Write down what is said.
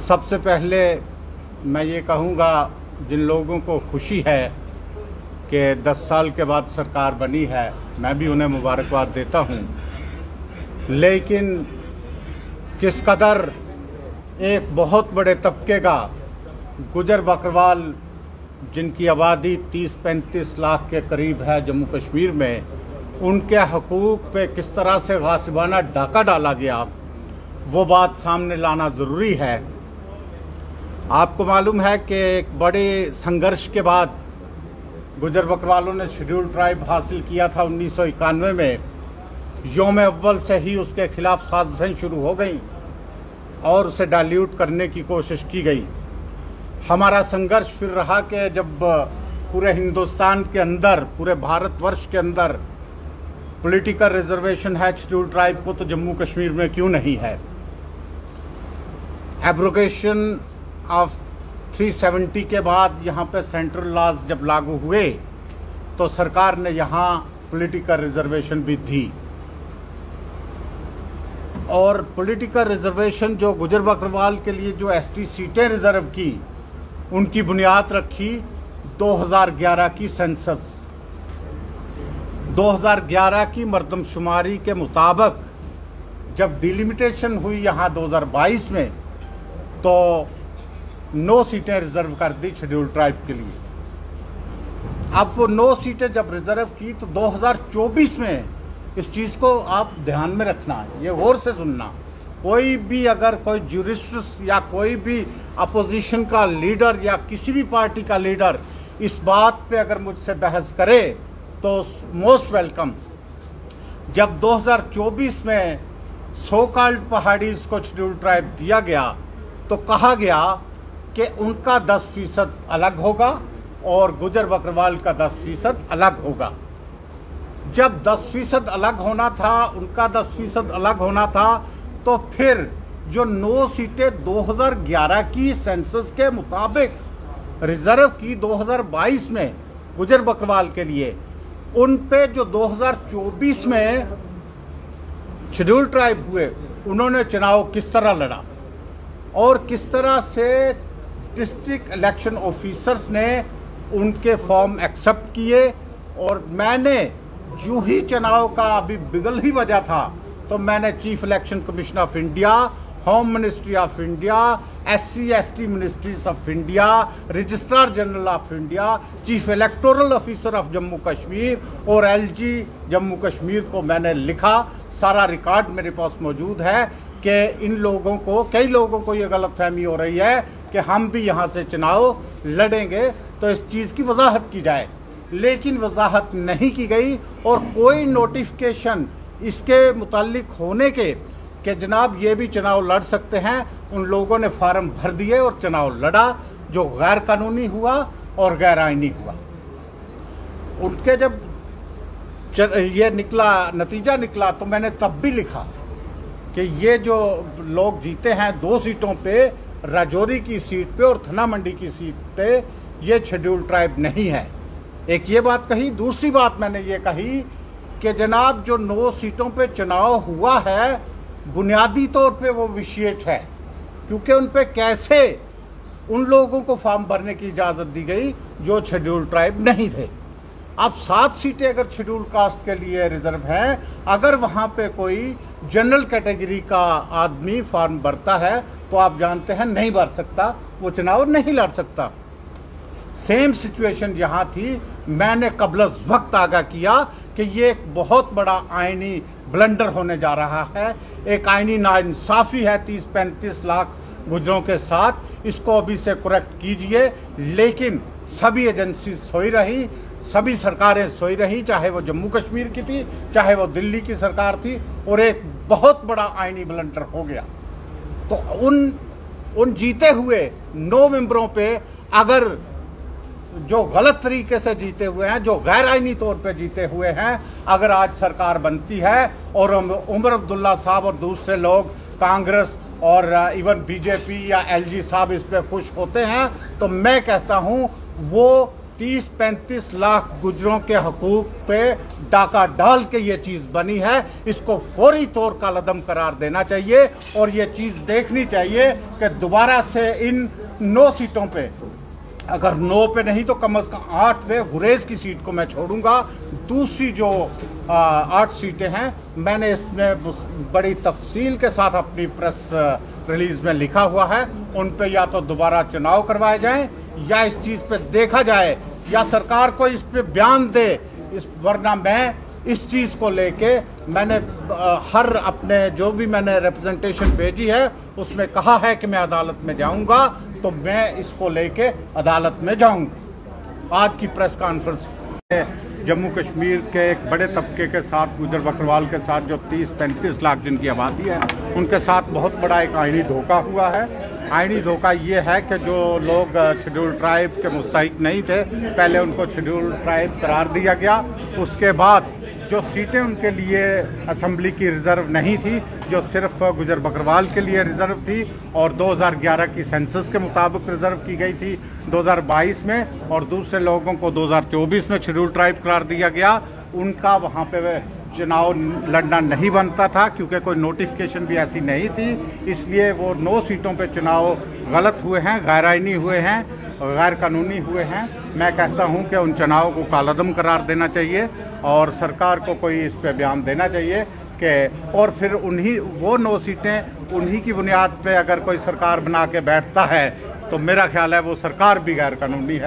सबसे पहले मैं ये कहूँगा, जिन लोगों को खुशी है कि 10 साल के बाद सरकार बनी है, मैं भी उन्हें मुबारकबाद देता हूँ। लेकिन किस कदर एक बहुत बड़े तबके का गुजर बकरवाल, जिनकी आबादी 30-35 लाख के करीब है जम्मू कश्मीर में, उनके हकूक़ पे किस तरह से गासिबाना डाका डाला गया, वो बात सामने लाना ज़रूरी है। आपको मालूम है कि एक बड़े संघर्ष के बाद गुजर बकरवालों ने शेड्यूल ट्राइब हासिल किया था 1991 में। योम अव्वल से ही उसके खिलाफ साजिशें शुरू हो गई और उसे डाइल्यूट करने की कोशिश की गई। हमारा संघर्ष फिर रहा कि जब पूरे हिंदुस्तान के अंदर, पूरे भारतवर्ष के अंदर पॉलिटिकल रिजर्वेशन है शेड्यूल ट्राइब को, तो जम्मू कश्मीर में क्यों नहीं है। एब्रोगेशन ऑफ 370 के बाद यहाँ पे सेंट्रल लॉज जब लागू हुए तो सरकार ने यहाँ पॉलिटिकल रिजर्वेशन भी दी, और पॉलिटिकल रिजर्वेशन जो गुजर बकरवाल के लिए जो एसटी सीटें रिजर्व की, उनकी बुनियाद रखी 2011 की सेंसस। 2011 की मरदमशुमारी के मुताबिक जब डिलिमिटेशन हुई यहाँ 2022 में, तो 9 सीटें रिजर्व कर दी शेड्यूल ट्राइब के लिए। अब वो 9 सीटें जब रिजर्व की तो 2024 में, इस चीज़ को आप ध्यान में रखना, ये गौर से सुनना, कोई भी अगर कोई ज्यूरिस्ट या कोई भी अपोजिशन का लीडर या किसी भी पार्टी का लीडर इस बात पे अगर मुझसे बहस करे तो मोस्ट वेलकम। जब 2024 में सो कॉल्ड पहाड़ीज को शेड्यूल ट्राइब दिया गया तो कहा गया कि उनका 10% अलग होगा और गुजर बकरवाल का 10% अलग होगा। जब 10% अलग होना था, उनका 10% अलग होना था, तो फिर जो 9 सीटें 2011 की सेंसस के मुताबिक रिजर्व की 2022 में गुजर बकरवाल के लिए, उन पे जो 2024 में शेड्यूल ट्राइब हुए, उन्होंने चुनाव किस तरह लड़ा और किस तरह से डिस्ट्रिक्ट इलेक्शन ऑफिसर्स ने उनके फॉर्म एक्सेप्ट किए। और मैंने यूं ही चुनाव का अभी बिगल ही बजा था तो मैंने chief election commission of India, home ministry of India, SC/ST ministries of India, registrar general of India, chief electoral officer of Jammu Kashmir और LG जम्मू कश्मीर को मैंने लिखा। सारा रिकॉर्ड मेरे पास मौजूद है कि इन लोगों को, कई लोगों को ये गलतफहमी हो रही है कि हम भी यहाँ से चुनाव लड़ेंगे, तो इस चीज़ की वजाहत की जाए। लेकिन वजाहत नहीं की गई और कोई नोटिफिकेशन इसके मुतालिक होने के कि जनाब ये भी चुनाव लड़ सकते हैं, उन लोगों ने फार्म भर दिए और चुनाव लड़ा, जो गैर कानूनी हुआ और गैर आईनी हुआ। उनके जब ये निकला, नतीजा निकला, तो मैंने तब भी लिखा कि ये जो लोग जीते हैं 2 सीटों पे, राजौरी की सीट पे और थना मंडी की सीट पे, ये शेड्यूल ट्राइब नहीं है। एक ये बात कही। दूसरी बात मैंने ये कही कि जनाब जो 9 सीटों पे चुनाव हुआ है, बुनियादी तौर पे वो विशेष है, क्योंकि उन पे कैसे उन लोगों को फॉर्म भरने की इजाज़त दी गई जो शेड्यूल ट्राइब नहीं थे। अब 7 सीटें अगर शेड्यूल कास्ट के लिए रिजर्व हैं, अगर वहाँ पे कोई जनरल कैटेगरी का आदमी फॉर्म भरता है तो आप जानते हैं नहीं भर सकता, वो चुनाव नहीं लड़ सकता। सेम सिचुएशन यहाँ थी। मैंने कबल वक्त आगाह किया कि ये एक बहुत बड़ा आईनी ब्लंडर होने जा रहा है, एक आईनी नाइंसाफ़ी है 30-35 लाख गुजरों के साथ, इसको अभी से करेक्ट कीजिए। लेकिन सभी एजेंसी सोई रही, सभी सरकारें सोई रही, चाहे वो जम्मू कश्मीर की थी, चाहे वो दिल्ली की सरकार थी, और एक बहुत बड़ा आईनी ब्लंडर हो गया। तो उन जीते हुए 9 मेंबरों पे अगर जो गलत तरीके से जीते हुए हैं, जो गैर आईनी तौर पे जीते हुए हैं, अगर आज सरकार बनती है और उमर अब्दुल्ला साहब और दूसरे लोग, कांग्रेस और इवन बीजेपी या LG साहब इस पे खुश होते हैं, तो मैं कहता हूं वो 30-35 लाख गुजरों के हकूक पे डाका डाल के ये चीज़ बनी है। इसको फौरी तौर का कदम करार देना चाहिए और ये चीज़ देखनी चाहिए कि दोबारा से इन 9 सीटों पे, अगर 9 पे नहीं तो कम से कम 8 पे गुरेज की सीट को मैं छोड़ूंगा। दूसरी जो 8 सीटें हैं, मैंने इसमें बड़ी तफसील के साथ अपनी प्रेस रिलीज में लिखा हुआ है, उन पे या तो दोबारा चुनाव करवाए जाएं या इस चीज़ पे देखा जाए या सरकार को इस पे बयान दे। वरना मैं इस चीज़ को लेके मैंने हर अपने जो भी मैंने रिप्रेजेंटेशन भेजी है उसमें कहा है कि मैं अदालत में जाऊंगा, तो मैं इसको लेके अदालत में जाऊंगा। आज की प्रेस कॉन्फ्रेंस जम्मू कश्मीर के एक बड़े तबके के साथ, गुजर बकरवाल के साथ, जो 30-35 लाख जिनकी आबादी है, उनके साथ बहुत बड़ा एक आईनी धोखा हुआ है। आईनी धोखा ये है कि जो लोग शेड्यूल ट्राइब के मुस्तहिक नहीं थे, पहले उनको शेड्यूल ट्राइब करार दिया गया। उसके बाद जो सीटें उनके लिए असम्बली की रिज़र्व नहीं थी, जो सिर्फ गुजर बकरवाल के लिए रिज़र्व थी और 2011 की सेंसस के मुताबिक रिज़र्व की गई थी 2022 में, और दूसरे लोगों को 2024 में शेड्यूल ट्राइब करार दिया गया, उनका वहाँ पे चुनाव लड़ना नहीं बनता था क्योंकि कोई नोटिफिकेशन भी ऐसी नहीं थी। इसलिए वो 9 सीटों पे चुनाव गलत हुए हैं, गैर आईनी हुए हैं, गैर कानूनी हुए हैं। मैं कहता हूं कि उन चुनाव को कालअदम करार देना चाहिए और सरकार को कोई इस पे बयान देना चाहिए कि, और फिर उन्हीं वो 9 सीटें उन्हीं की बुनियाद पे अगर कोई सरकार बना के बैठता है तो मेरा ख्याल है वो सरकार भी गैर कानूनी है।